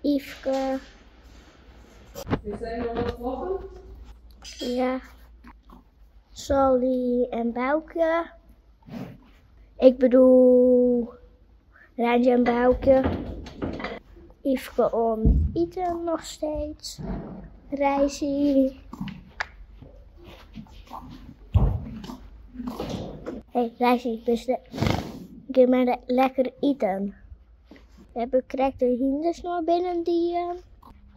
Yveske. Is er nog wat vloggen? Ja. Sally en Boukje. Ik bedoel Rijntje en Boukje. Yveske om Ethan nog steeds. Rijzie. Hey Rijzie, geef mij lekker eten. We hebben de hinders nog binnen die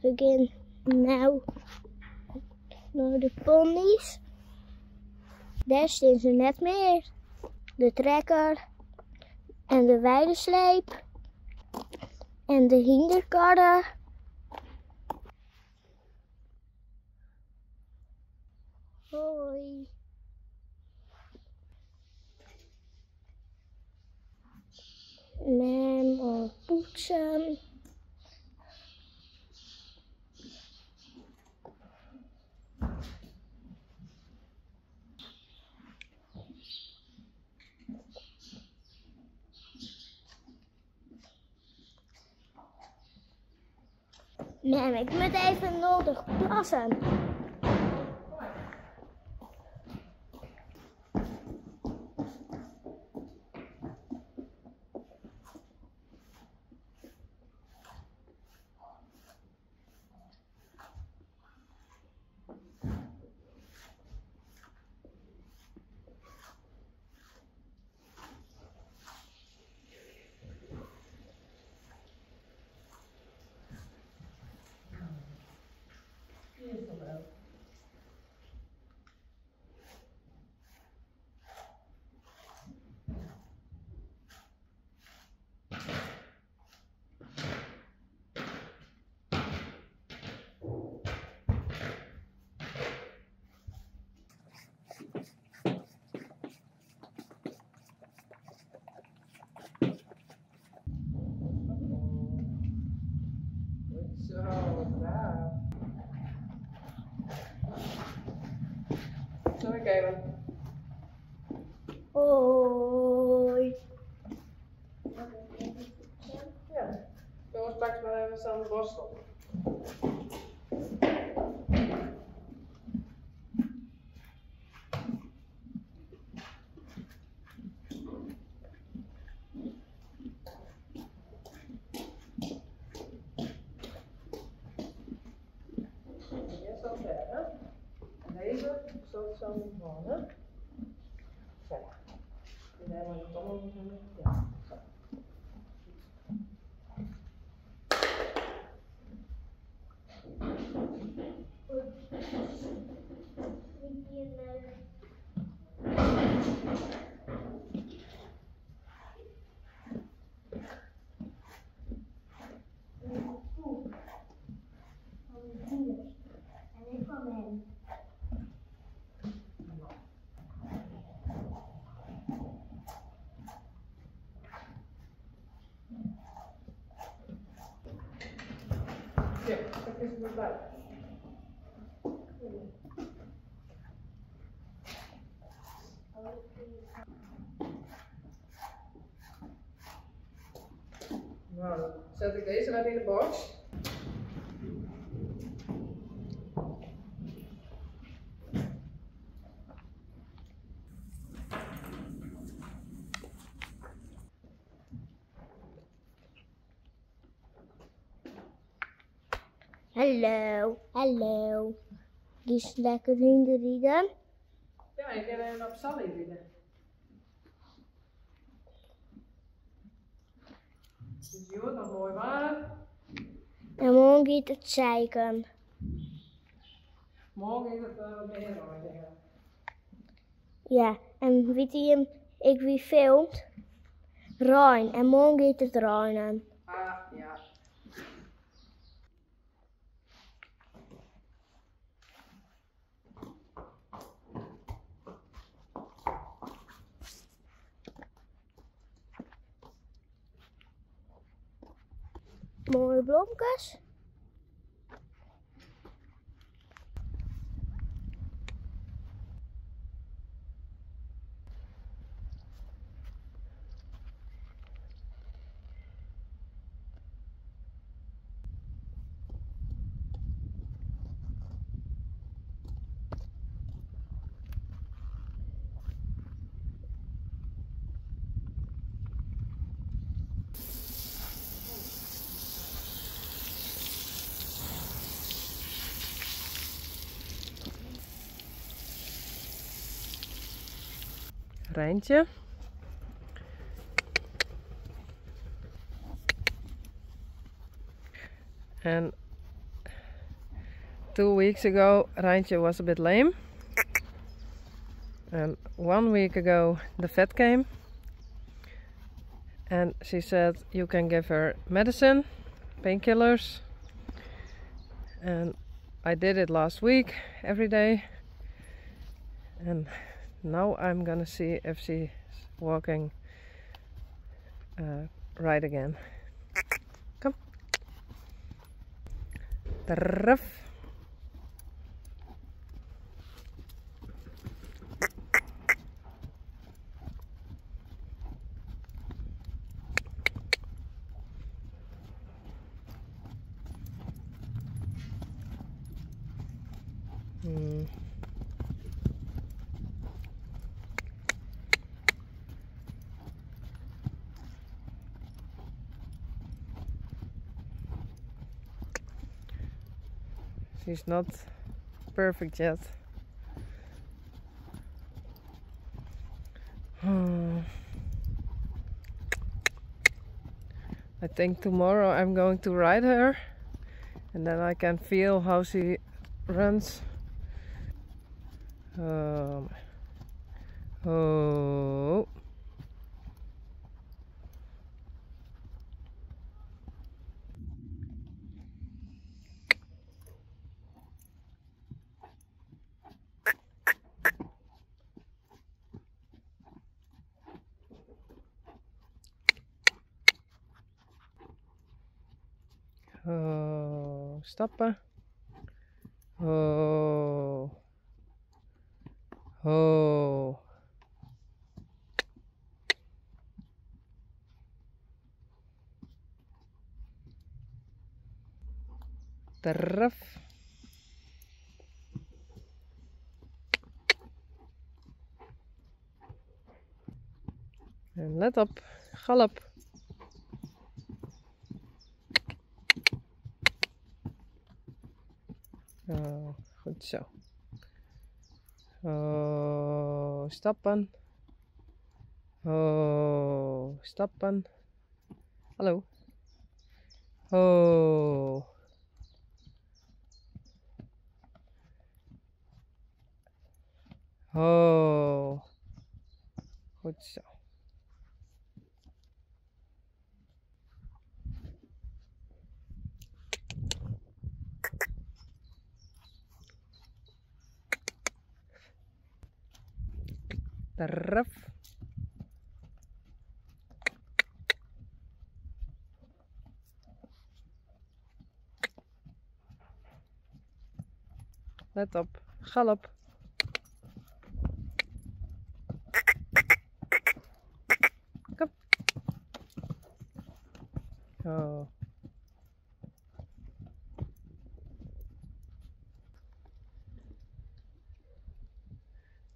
we gaan nou naar de ponies. Daar staan ze net meer. De trekker en de weidesleep en de hinderkarren. Hoi. Mem al poetsen. Mem, ik moet even nodig plassen. Zal ik even? Hoi. Ja. Jongens, pak maar even Sander borstel. Deze zo gewoon. Zo. En dan moet je het allemaal doen. Ja. Zo. En ik van hem. Ja, dat is het buiten. Nou, dan zet ik deze maar in de box. Hallo, hallo. Die is lekker hinderrieden. Ja, ik ga even op Sally bieden. Dus die wordt nog mooi warm. En morgen gaat het zeiken. Morgen is het wel meer hoor. Ja, en weet je, ik wie filmt? Rijn. En morgen gaat het regenen. Ah, ja. Mooie bloemkes. Rijntje. And 2 weeks ago Rijntje was a bit lame. And 1 week ago the vet came. And she said you can give her medicine, painkillers. And I did it last week every day. And now I'm gonna see if she's walking right again. Come. Ruff. She's not perfect yet. I think tomorrow I'm going to ride her and then I can feel how she runs. Oh. Oh, stappen. Oh. Oh. Terf. En let op, galop. Oh, goed zo. Oh, stappen. Oh, stappen. Hallo. Oh. Oh. Goed zo. Terf. Let op, galop. Kom. Oh.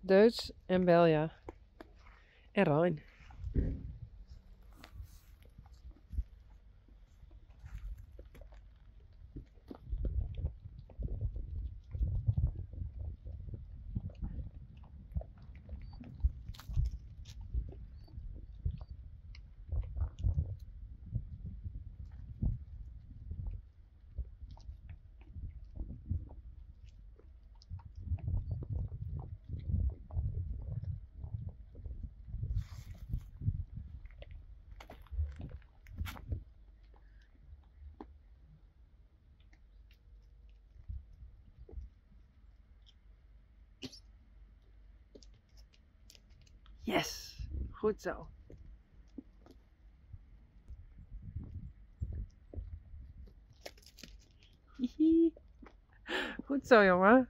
Duits en Belja. En Rijn. Yes, goed zo. Goed zo, jongen.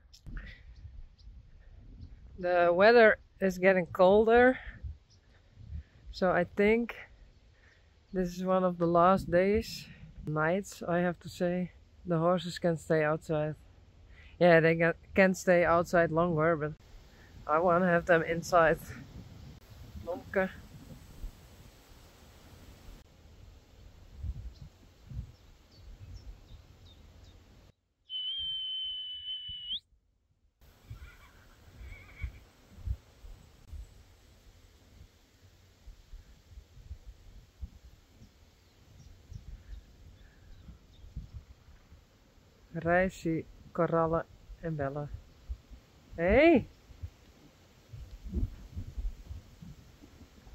The weather is getting colder, so I think this is one of the last days, nights, I have to say. The horses can stay outside. Yeah, they can stay outside longer, but I want to have them inside. Lomke. Rijssie, korallen en bellen. Hey!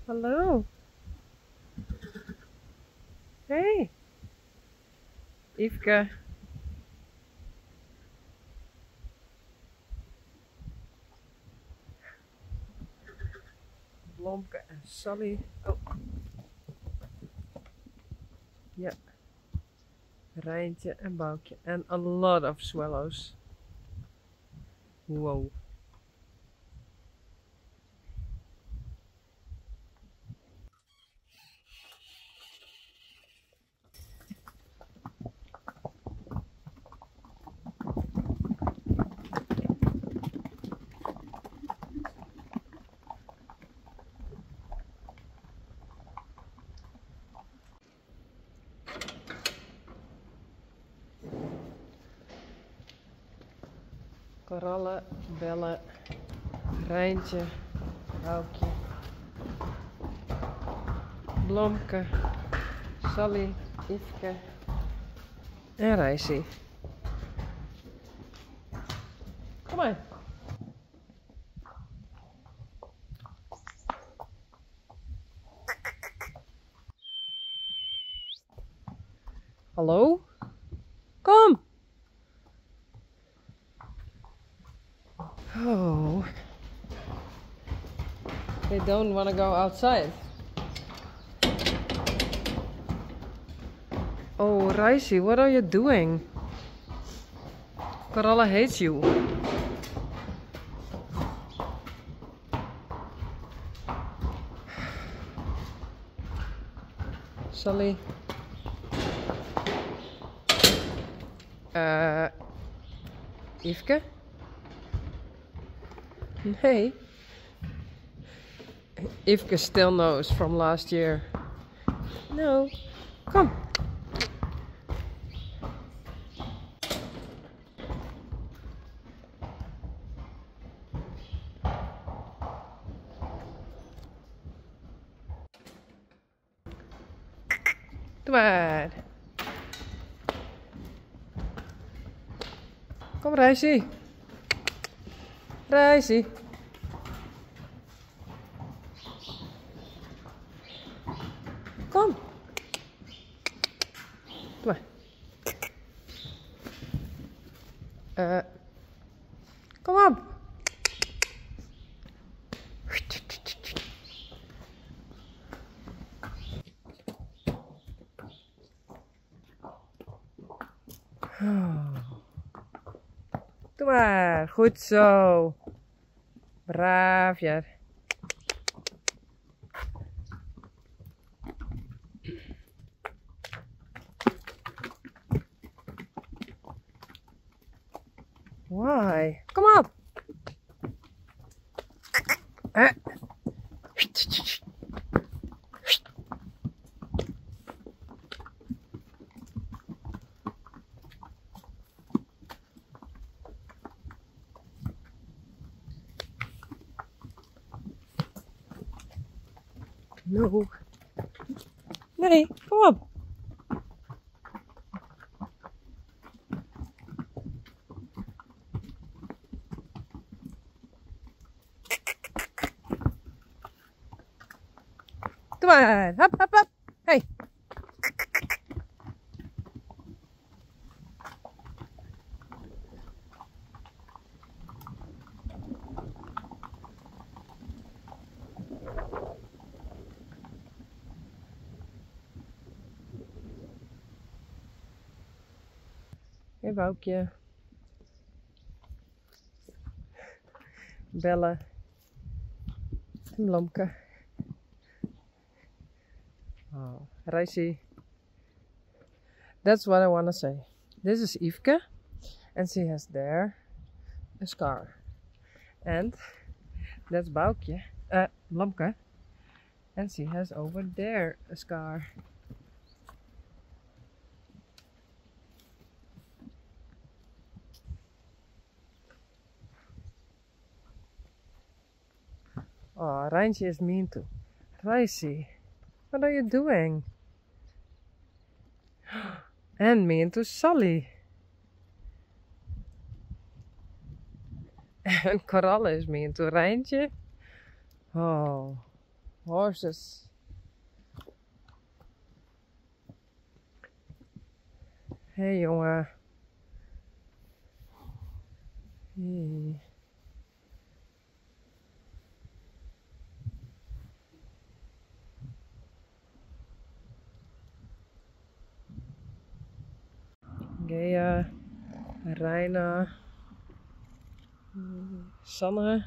Hallo! Hey! Yveske! Blomke en Sally. Oh. Ja. Rijntje en Boukje. And a lot of swallows. Wow. Korallen, bellen, Rijntje, Boukje, Blomke, Sally, Yveske en Rijssie. Kom maar. Hallo? Kom! Oh. They don't want to go outside. Oh, Rijssie, what are you doing? Koralla hates you. Sally. Yveske? Nee. Yveske still knows from last year. No. Kom. Doe maar. Kom, Rijssie. Rijssie. Kom. Doe maar. Kom op. Doe maar, goed zo. Braaf, ja. Why? Kom op. No. Nee, kom op. Doe maar. Hop, hop, hop. Hey. Hey Boukje. Bellen. En Blomke. Oh, Rijssie. That's what I want to say. This is Yveske. And she has there a scar. And that's Boukje. Blomke. And she has over there a scar. Oh, Rijntje is mean too. Rijssie, what are you doing? And mean to Sally. En Coralle is mee in het Rijntje. Oh, horses. Hé hey, jongen. Hey. Gea, Reina, Sanne,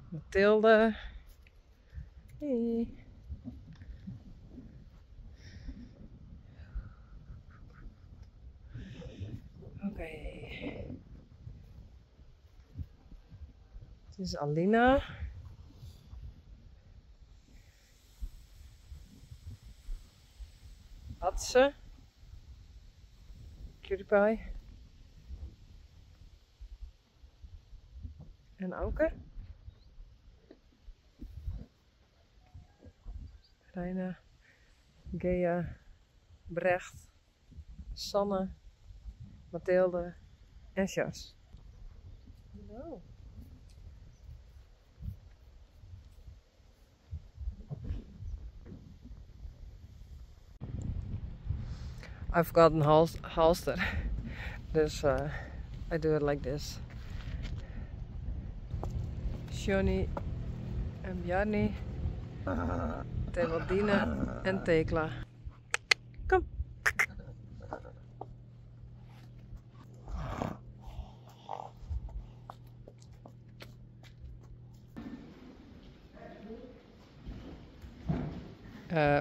Mathilde. Hey. Oké. Dit is Alina. Atse. Cutie Pie. En Auke. Reina, Gea, Brecht, Sanne, Mathilde en Jas. Hallo. I've got a halster, dus I do it like this. Johnny en Bjarni, Tewaldine en Tekla. Kom.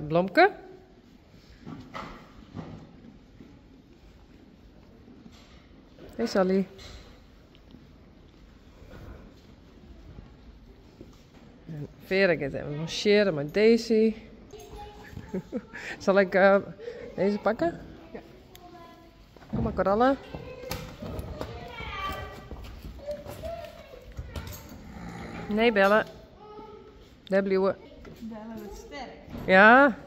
Blomke. Hey Sally. En Vera gaat even logeren met Daisy. Zal ik deze pakken? Ja. Kom maar Coralle. Nee, bellen. Daar blijven. Bellen met sterk. Ja.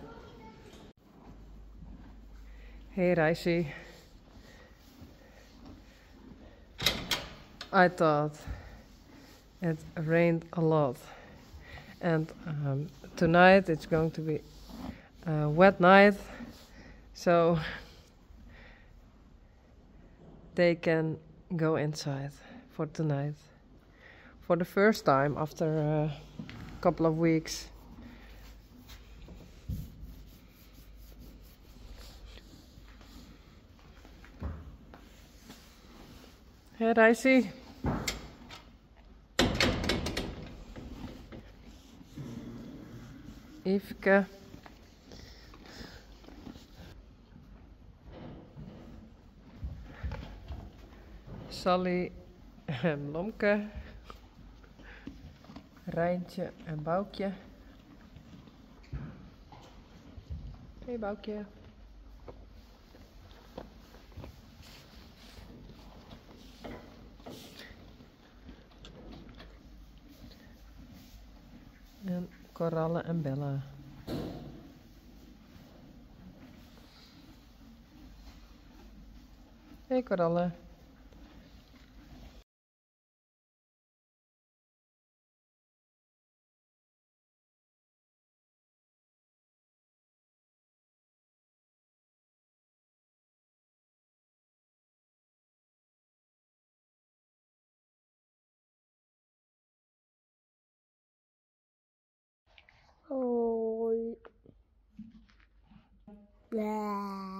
Hey Reisy. I thought it rained a lot, and tonight it's going to be a wet night, so they can go inside for tonight for the first time after a couple of weeks. Hey Reisy. Yveske. Sally en Blomke. Rijntje en Boukje. Hey Boukje. En Coralle en Bella. Hey Coralle. Hoi. Blah.